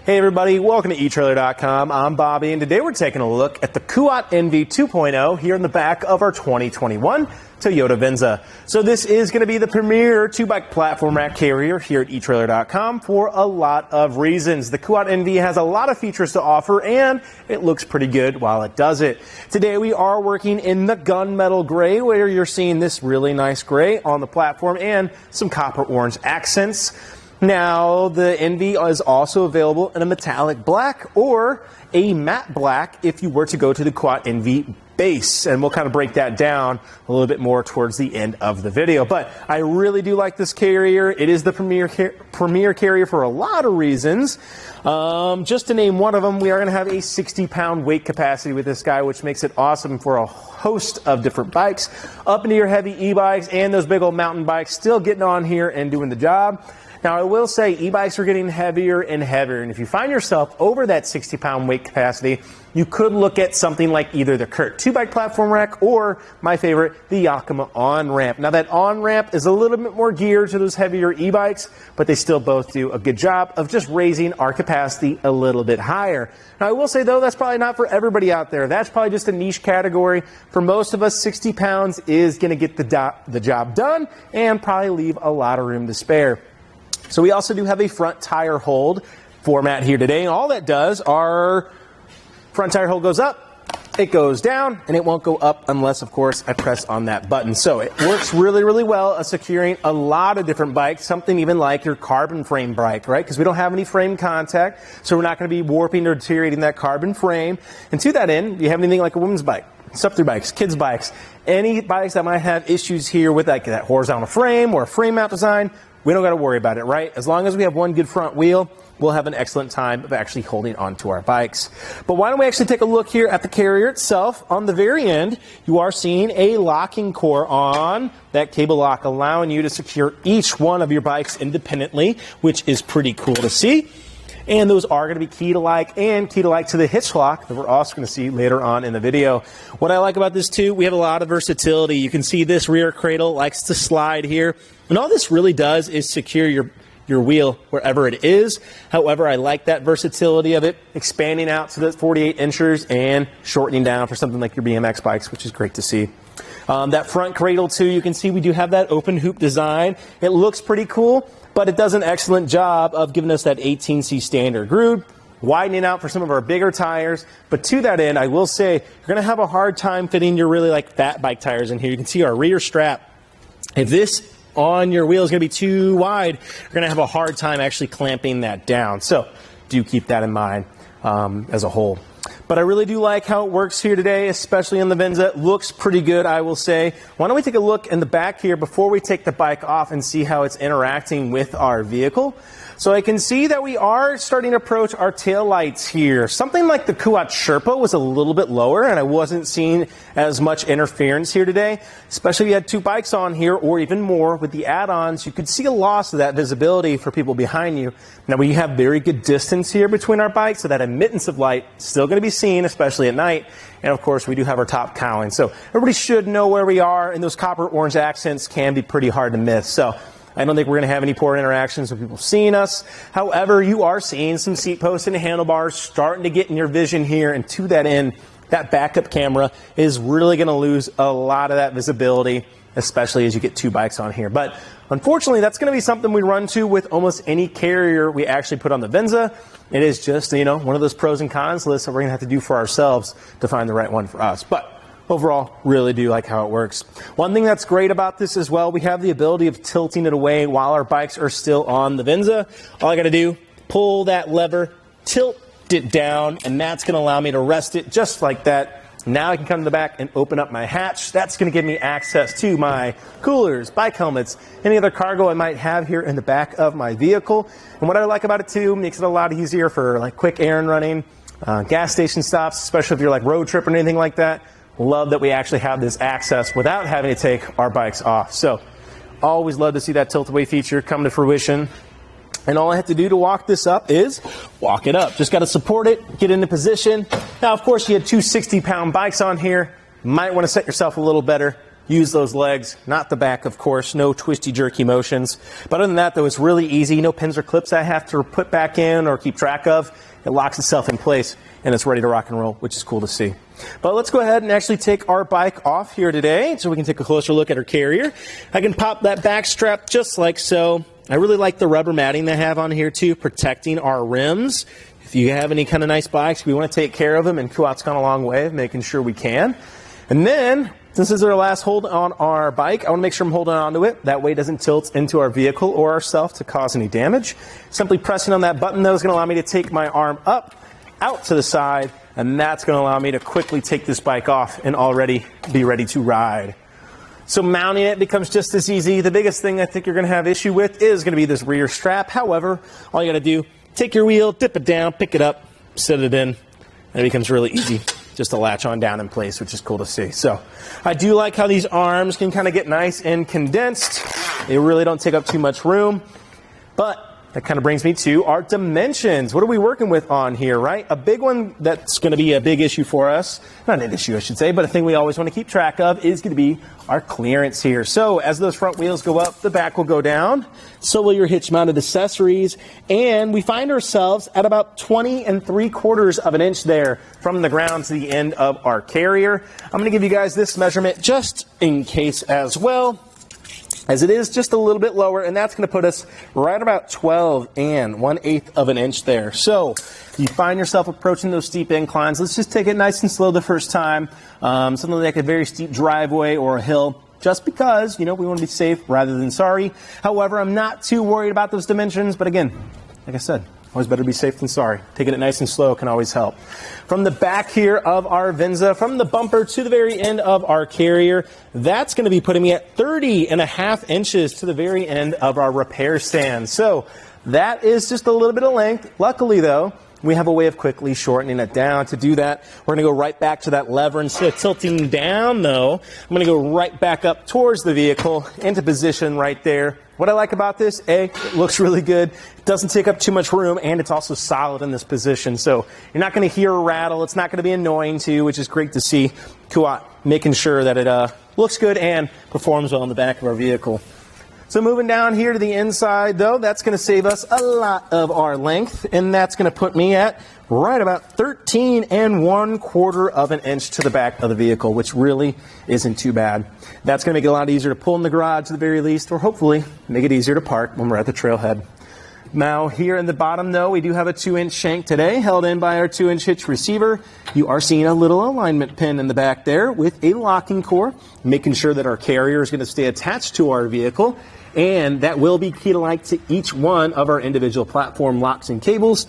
Hey everybody, welcome to etrailer.com. I'm Bobby, and today we're taking a look at the Kuat NV 2.0 here in the back of our 2021 Toyota Venza. So this is going to be the premier 2-bike platform rack carrier here at etrailer.com for a lot of reasons. The Kuat NV has a lot of features to offer, and it looks pretty good while it does it. Today we are working in the gunmetal gray, where you're seeing this really nice gray on the platform and some copper orange accents. Now, the NV is also available in a metallic black or a matte black if you were to go to the Kuat NV base, and we'll kind of break that down a little bit more towards the end of the video. But I really do like this carrier. It is the premier carrier for a lot of reasons. Just to name one of them, we are going to have a 60-pound weight capacity with this guy, which makes it awesome for a host of different bikes, up into your heavy e-bikes and those big old mountain bikes, still getting on here and doing the job. Now, I will say e-bikes are getting heavier and heavier, and if you find yourself over that 60-pound weight capacity, you could look at something like either the Curt 2-bike platform rack or, my favorite, the Yakima OnRamp. Now, that OnRamp is a little bit more geared to those heavier e-bikes, but they still both do a good job of just raising our capacity a little bit higher. Now, I will say, though, that's probably not for everybody out there. That's probably just a niche category. For most of us, 60 pounds is going to get the job done and probably leave a lot of room to spare. So we also do have a front tire hold format here today, and all that does, our front tire hold goes up, it goes down, and it won't go up unless, of course, I press on that button. So it works really, really well at securing a lot of different bikes, something even like your carbon frame bike, right? Because we don't have any frame contact, so we're not going to be warping or deteriorating that carbon frame. And to that end, you have anything like a women's bike, sub-3 bikes, kids' bikes, any bikes that might have issues here with like that horizontal frame or a frame mount design, we don't got to worry about it, right? As long as we have one good front wheel, we'll have an excellent time of actually holding onto our bikes. But why don't we actually take a look here at the carrier itself. On the very end, you are seeing a locking core on that cable lock, allowing you to secure each one of your bikes independently, which is pretty cool to see. And those are going to be key to like to the hitch lock that we're also going to see later on in the video. What I like about this too, we have a lot of versatility. You can see this rear cradle likes to slide here. And all this really does is secure your wheel wherever it is. However, I like that versatility of it, expanding out to the 48 inches and shortening down for something like your BMX bikes, which is great to see. That front cradle too, you can see we do have that open hoop design. It looks pretty cool, but it does an excellent job of giving us that 18C standard groove, widening out for some of our bigger tires. But to that end, I will say you're going to have a hard time fitting your really like fat bike tires in here. You can see our rear strap. If this on your wheel is going to be too wide, you're going to have a hard time actually clamping that down. So do keep that in mind as a whole. But I really do like how it works here today, especially in the Venza. It looks pretty good, I will say. Why don't we take a look in the back here before we take the bike off and see how it's interacting with our vehicle. So I can see that we are starting to approach our tail lights here. Something like the Kuat Sherpa was a little bit lower, and I wasn't seeing as much interference here today. Especially if you had two bikes on here, or even more with the add-ons, you could see a loss of that visibility for people behind you. Now we have very good distance here between our bikes, so that emittance of light is still going to be seen, especially at night. And of course, we do have our top cowling. So everybody should know where we are, and those copper orange accents can be pretty hard to miss. So I don't think we're going to have any poor interactions with people seeing us. However, you are seeing some seat posts and handlebars starting to get in your vision here. And to that end, that backup camera is really going to lose a lot of that visibility, especially as you get two bikes on here. But unfortunately, that's going to be something we run to with almost any carrier we actually put on the Venza. It is just, one of those pros and cons lists that we're going to have to do for ourselves to find the right one for us. But overall, really do like how it works. One thing that's great about this as well, we have the ability of tilting it away while our bikes are still on the Venza. All I got to do, pull that lever, tilt it down, and that's going to allow me to rest it just like that. Now I can come to the back and open up my hatch. That's going to give me access to my coolers, bike helmets, any other cargo I might have here in the back of my vehicle. And what I like about it too, makes it a lot easier for like quick errand running, gas station stops, especially if you're like road tripping or anything like that. Love that we actually have this access without having to take our bikes off. So always love to see that tilt away feature come to fruition. And all I have to do to walk this up is walk it up. Just got to support it, get into position. Now, of course, you had two 60-pound bikes on here. You might want to set yourself a little better. use those legs, not the back, of course, no twisty jerky motions. But other than that, though, it's really easy. No pins or clips I have to put back in or keep track of. It locks itself in place and it's ready to rock and roll, which is cool to see. But let's go ahead and actually take our bike off here today so we can take a closer look at our carrier. I can pop that back strap just like so. I really like the rubber matting they have on here too, protecting our rims. If you have any kind of nice bikes, we want to take care of them, and Kuat's gone a long way of making sure we can. And then, since this is our last hold on our bike, I want to make sure I'm holding on to it. That way it doesn't tilt into our vehicle or ourselves to cause any damage. Simply pressing on that button, though, is going to allow me to take my arm up, out to the side, and that's going to allow me to quickly take this bike off and already be ready to ride. So mounting it becomes just as easy. The biggest thing I think you're going to have issue with is going to be this rear strap. However, all you got to do, take your wheel, dip it down, pick it up, set it in, and it becomes really easy just to latch on down in place, which is cool to see. So I do like how these arms can kind of get nice and condensed. They really don't take up too much room, but that kind of brings me to our dimensions. What are we working with on here, right? A big one that's going to be a big issue for us, not an issue I should say, but a thing we always want to keep track of is going to be our clearance here. So as those front wheels go up, the back will go down. So will your hitch mounted accessories. And we find ourselves at about 20 3/4 of an inch there from the ground to the end of our carrier. I'm going to give you guys this measurement just in case as well, as it is just a little bit lower, and that's going to put us right about 12 1/8 of an inch there. So you find yourself approaching those steep inclines. Let's just take it nice and slow the first time, something like a very steep driveway or a hill, just because, we want to be safe rather than sorry. However, I'm not too worried about those dimensions, but again, like I said, always better be safe than sorry. Taking it nice and slow can always help. From the back here of our Venza, from the bumper to the very end of our carrier, that's going to be putting me at 30.5 inches to the very end of our repair stand. So that is just a little bit of length. Luckily, though, we have a way of quickly shortening it down. To do that, we're going to go right back to that lever. Instead of tilting down, though, I'm going to go right back up towards the vehicle into position right there. What I like about this, it looks really good. It doesn't take up too much room, and it's also solid in this position. So you're not going to hear a rattle. It's not going to be annoying to you, which is great to see. Kuat making sure that it looks good and performs well in the back of our vehicle. So moving down here to the inside, though, that's going to save us a lot of our length, and that's going to put me at right about 13 1/4 of an inch to the back of the vehicle, which really isn't too bad. That's going to make it a lot easier to pull in the garage at the very least, or hopefully make it easier to park when we're at the trailhead. Now here in the bottom, though, we do have a 2-inch shank today, held in by our 2-inch hitch receiver. You are seeing a little alignment pin in the back there with a locking core, making sure that our carrier is going to stay attached to our vehicle, and that will be key-like to each one of our individual platform locks and cables.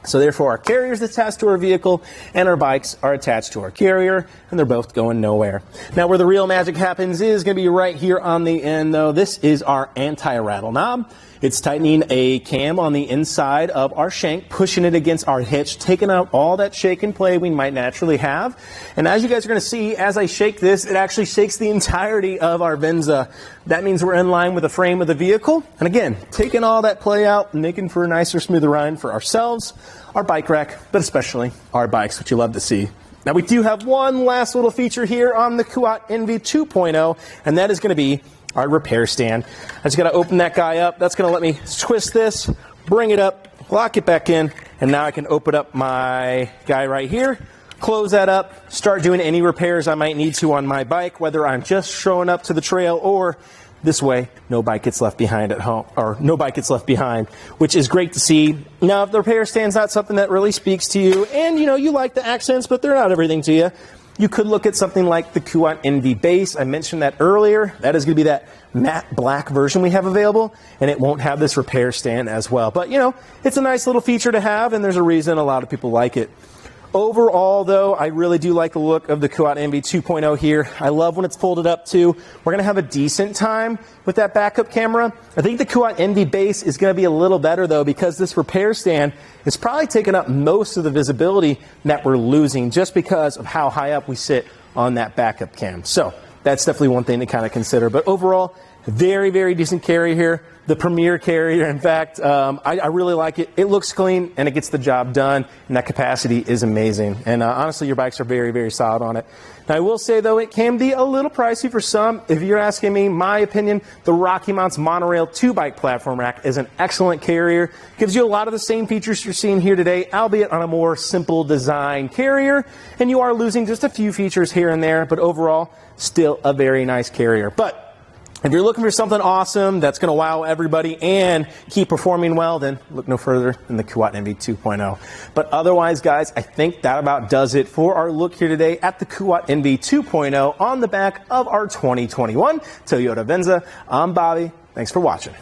So therefore, our carrier is attached to our vehicle, and our bikes are attached to our carrier, and they're both going nowhere. Now, where the real magic happens is going to be right here on the end, though. This is our anti-rattle knob. It's tightening a cam on the inside of our shank, pushing it against our hitch, taking out all that shake and play we might naturally have. And as you guys are going to see, as I shake this, it actually shakes the entirety of our Venza. That means we're in line with the frame of the vehicle. And again, taking all that play out and making for a nicer, smoother ride for ourselves, our bike rack, but especially our bikes, which you love to see. Now, we do have one last little feature here on the Kuat NV 2.0, and that is going to be our repair stand. I just got to open that guy up. That's going to let me twist this, bring it up, lock it back in, and now I can open up my guy right here, close that up, start doing any repairs I might need to on my bike, whether I'm just showing up to the trail or this way, no bike gets left behind at home, or no bike gets left behind, which is great to see. Now, if the repair stand's not something that really speaks to you, and you like the accents, but they're not everything to you, you could look at something like the Kuat NV base. I mentioned that earlier. That is going to be that matte black version we have available, and it won't have this repair stand as well. But, it's a nice little feature to have, and there's a reason a lot of people like it. Overall, though, I really do like the look of the Kuat NV 2.0 here. I love when it's folded up, too. We're going to have a decent time with that backup camera. I think the Kuat NV base is going to be a little better, though, because this repair stand is probably taking up most of the visibility that we're losing just because of how high up we sit on that backup cam. So that's definitely one thing to kind of consider. But overall, Very, very decent carrier here. The premier carrier, in fact. I really like it. It looks clean, and it gets the job done, and that capacity is amazing. And honestly, your bikes are very, very solid on it. Now, I will say, though, it can be a little pricey for some. If you're asking me, my opinion, the Rocky Mounts Monorail 2-bike platform rack is an excellent carrier. Gives you a lot of the same features you're seeing here today, albeit on a more simple design carrier. And you are losing just a few features here and there, but overall, still a very nice carrier. But if you're looking for something awesome that's going to wow everybody and keep performing well, then look no further than the Kuat NV 2.0. But otherwise, guys, I think that about does it for our look here today at the Kuat NV 2.0 on the back of our 2021 Toyota Venza. I'm Bobby. Thanks for watching.